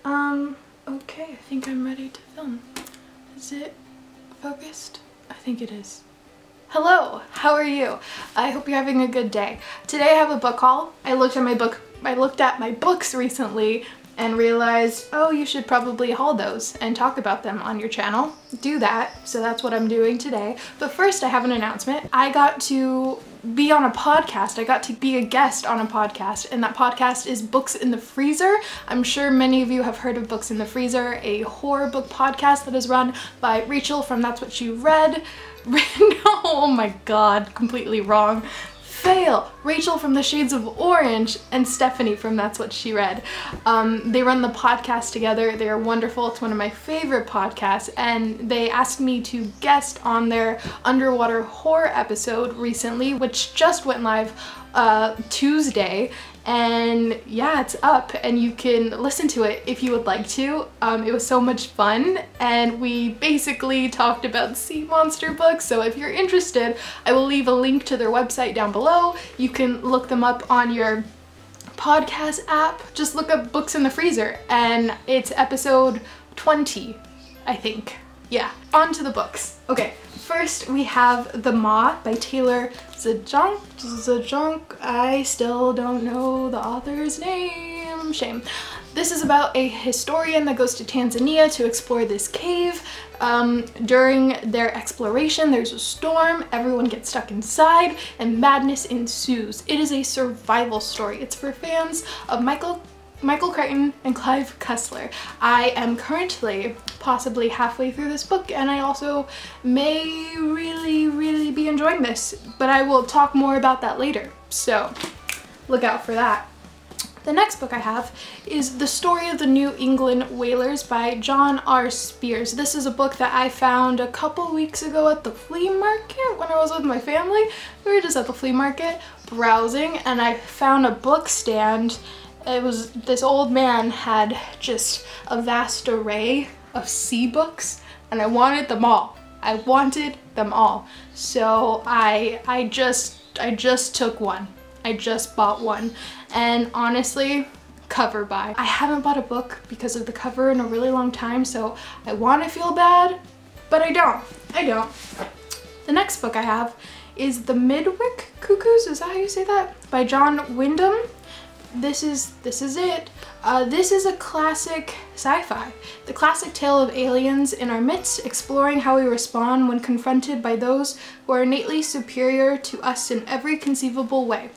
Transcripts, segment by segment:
Okay, I think I'm ready to film. Is it focused? I think it is. Hello, how are you? I hope you're having a good day. Today I have a book haul. I looked at my books recently and realized, oh, you should probably haul those and talk about them on your channel. Do that, so that's what I'm doing today. But first I have an announcement. I got to be on a podcast. I got to be a guest on a podcast, and that podcast is Books in the Freezer. I'm sure many of you have heard of Books in the Freezer, a horror book podcast that is run by Rachel from That's What You Read. Oh my god, completely wrong. Fail! Rachel from The Shades of Orange and Stephanie from That's What She Read. They run the podcast together. They are wonderful. It's one of my favorite podcasts, and they asked me to guest on their underwater horror episode recently, which just went live Tuesday. And yeah, it's up and you can listen to it if you would like to. It was so much fun, and we basically talked about sea monster books, so if you're interested, I will leave a link to their website down below. You can look them up on your podcast app. Just look up Books in the Freezer, and it's episode 20, I think. Yeah, on to the books. Okay, first we have The Moth by Taylor Zajunk. I still don't know the author's name. Shame. This is about a historian that goes to Tanzania to explore this cave. During their exploration, there's a storm, everyone gets stuck inside, and madness ensues. It is a survival story. It's for fans of Michael Crichton and Clive Cussler. I am currently possibly halfway through this book, and I also may really be enjoying this, but I will talk more about that later, so look out for that. The next book I have is The Story of the New England Whalers by John R. Spears. This is a book that I found a couple weeks ago at the flea market when I was with my family. We were just at the flea market browsing, and I found a book stand. It was, this old man had just a vast array of sea books, and I wanted them all. I wanted them all. So I just took one. I just bought one, and honestly, cover buy. I haven't bought a book because of the cover in a really long time, so I want to feel bad, but I don't. The next book I have is The Midwick Cuckoos, is that how you say that? By John Wyndham. This is it. This is a classic sci-fi. The classic tale of aliens in our midst, exploring how we respond when confronted by those who are innately superior to us in every conceivable way.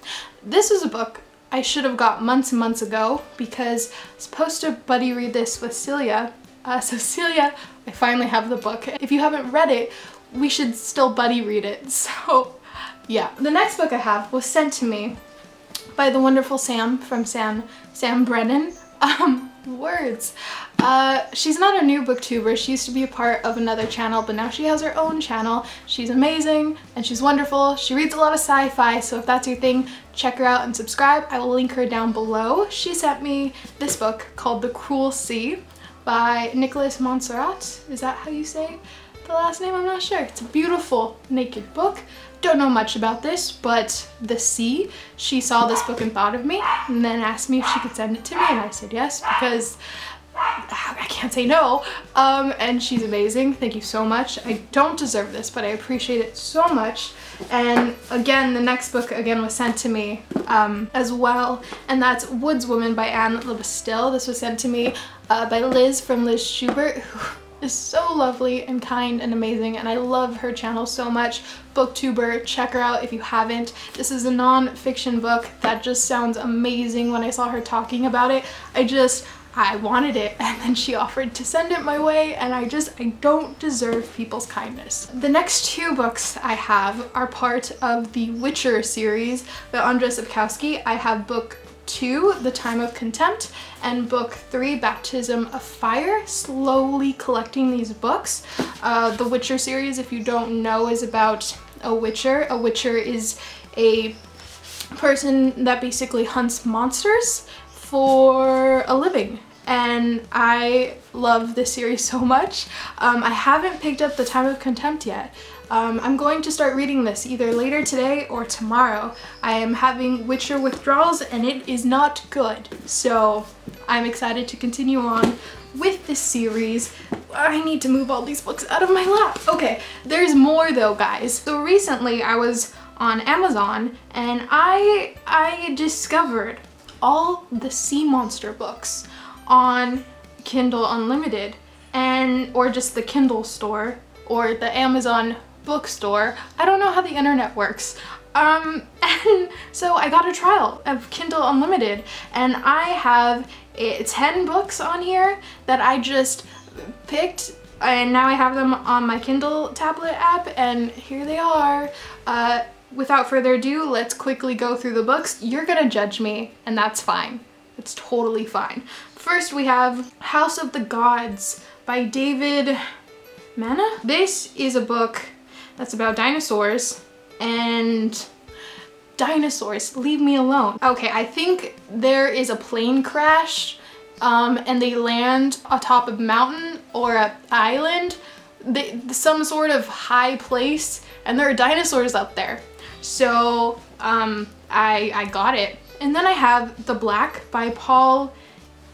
This is a book I should have got months and months ago because I was supposed to buddy read this with Celia. So Celia, I finally have the book. If you haven't read it, we should still buddy read it. So yeah. The next book I have was sent to me by the wonderful Sam from Sam Brennan. Words. She's not a new booktuber. She used to be a part of another channel, but now she has her own channel. She's amazing and she's wonderful. She reads a lot of sci-fi, so if that's your thing, check her out and subscribe. I will link her down below. She sent me this book called The Cruel Sea by Nicholas Montserrat. Is that how you say the last name? I'm not sure. It's a beautiful naked book. Don't know much about this, but the sea, she saw this book and thought of me, and then asked me if she could send it to me, and I said yes, because I can't say no. And she's amazing. Thank you so much. I don't deserve this, but I appreciate it so much. And again, the next book again was sent to me as well, and that's Woodswoman by Anne Lebastille. This was sent to me by Liz from Liz Schubert, who is so lovely and kind and amazing, and I love her channel so much. Booktuber, check her out if you haven't. This is a non-fiction book that just sounds amazing. When I saw her talking about it, I wanted it, and then she offered to send it my way, and I don't deserve people's kindness. The next two books I have are part of the Witcher series by Andrzej Sapkowski. I have book 2, The Time of Contempt, and book 3, Baptism of Fire. Slowly collecting these books. The Witcher series, if you don't know, is about a witcher. A witcher is a person that basically hunts monsters for a living, and I love this series so much. I haven't picked up The Time of Contempt yet. I'm going to start reading this either later today or tomorrow. I am having Witcher withdrawals and it is not good. So I'm excited to continue on with this series. I need to move all these books out of my lap. Okay, there's more though, guys. So recently I was on Amazon and I discovered all the sea monster books on Kindle Unlimited, or just the Kindle store or the Amazon bookstore. I don't know how the internet works. And so I got a trial of Kindle Unlimited and I have 10 books on here that I just picked, and now I have them on my Kindle tablet app, and here they are. Without further ado, let's quickly go through the books. You're gonna judge me, and that's fine. It's totally fine. First, we have House of the Gods by David Mana. This is a book that's about dinosaurs, and dinosaurs, leave me alone. Okay, I think there is a plane crash and they land atop a mountain or an island, some sort of high place, and there are dinosaurs up there. So I got it. And then I have The Black by Paul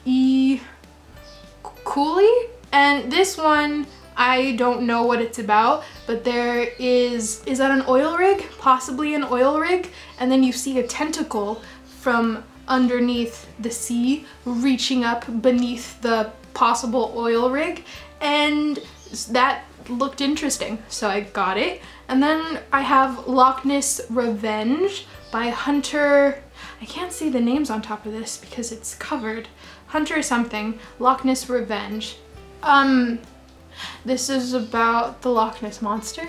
E. Cooley, and this one I don't know what it's about, but there is that an oil rig? Possibly an oil rig, and then you see a tentacle from underneath the sea reaching up beneath the possible oil rig, and that looked interesting, so I got it. And then I have Loch Ness Revenge by Hunter, I can't see the names on top of this because it's covered. Hunter something, Loch Ness Revenge. This is about the Loch Ness Monster.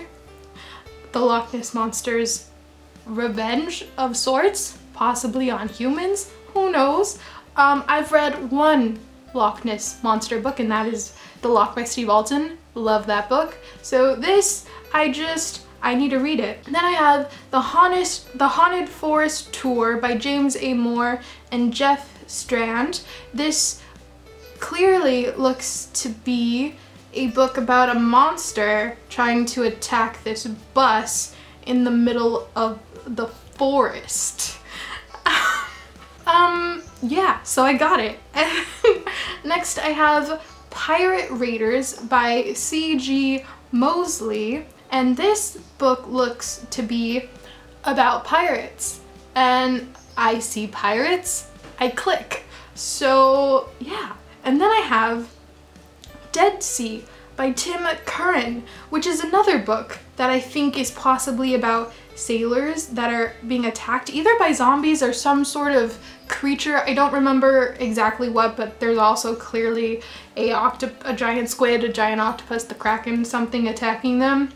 The Loch Ness Monster's revenge of sorts, possibly on humans, who knows? I've read one Loch Ness Monster book, and that is The Loch by Steve Alton. Love that book. So this, I need to read it. And then I have The Haunted Forest Tour by James A. Moore and Jeff Strand. This clearly looks to be a book about a monster trying to attack this bus in the middle of the forest. Yeah, so I got it. Next I have Pirate Raiders by C.G. Mosley, and this book looks to be about pirates, and I see pirates, I click. So yeah. And then I have Dead Sea by Tim Curran, which is another book that I think is possibly about sailors that are being attacked either by zombies or some sort of creature. I don't remember exactly what, but there's also clearly a giant squid, a giant octopus, the kraken, something attacking them.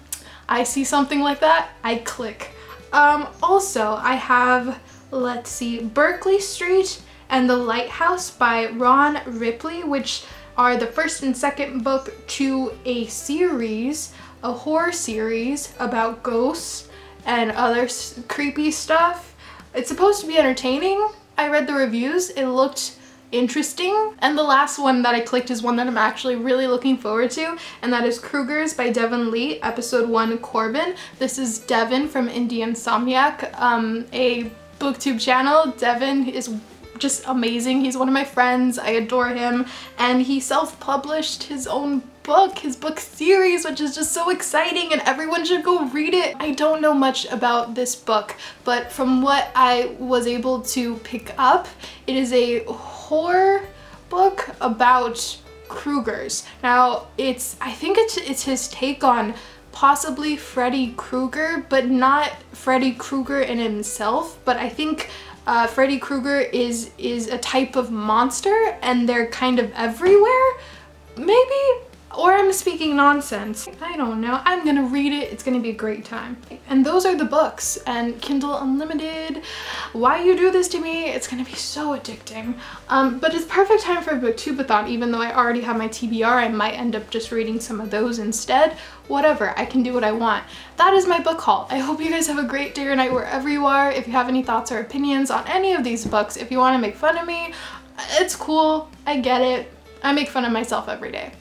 I see something like that, I click. Also, I have, let's see, Berkeley Street and The Lighthouse by Ron Ripley, which are the first and second book to a series, a horror series about ghosts and other creepy stuff. It's supposed to be entertaining. I read the reviews, it looked interesting. And the last one that I clicked is one that I'm actually really looking forward to, and that is Kruger's by Devin Lee, episode 1, Corbin. This is Devin from Indie Insomniac, a booktube channel. Devin is just amazing. He's one of my friends. I adore him, and he self-published his own book, his book series, which is just so exciting, and everyone should go read it. I don't know much about this book, but from what I was able to pick up, it is a horror book about Krugers. Now, I think it's his take on possibly Freddy Krueger, but not Freddy Krueger in himself, but I think Freddy Krueger is a type of monster, and they're kind of everywhere, maybe? Or I'm speaking nonsense. I don't know. I'm gonna read it. It's gonna be a great time. And those are the books, and Kindle Unlimited. Why you do this to me? It's gonna be so addicting. But it's perfect time for a booktubeathon. Even though I already have my TBR, I might end up just reading some of those instead. Whatever, I can do what I want. That is my book haul. I hope you guys have a great day or night wherever you are. If you have any thoughts or opinions on any of these books, if you want to make fun of me, it's cool. I get it. I make fun of myself every day.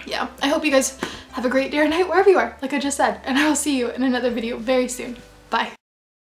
Yeah, I hope you guys have Have a great day or night wherever you are, like I just said, and I will see you in another video very soon.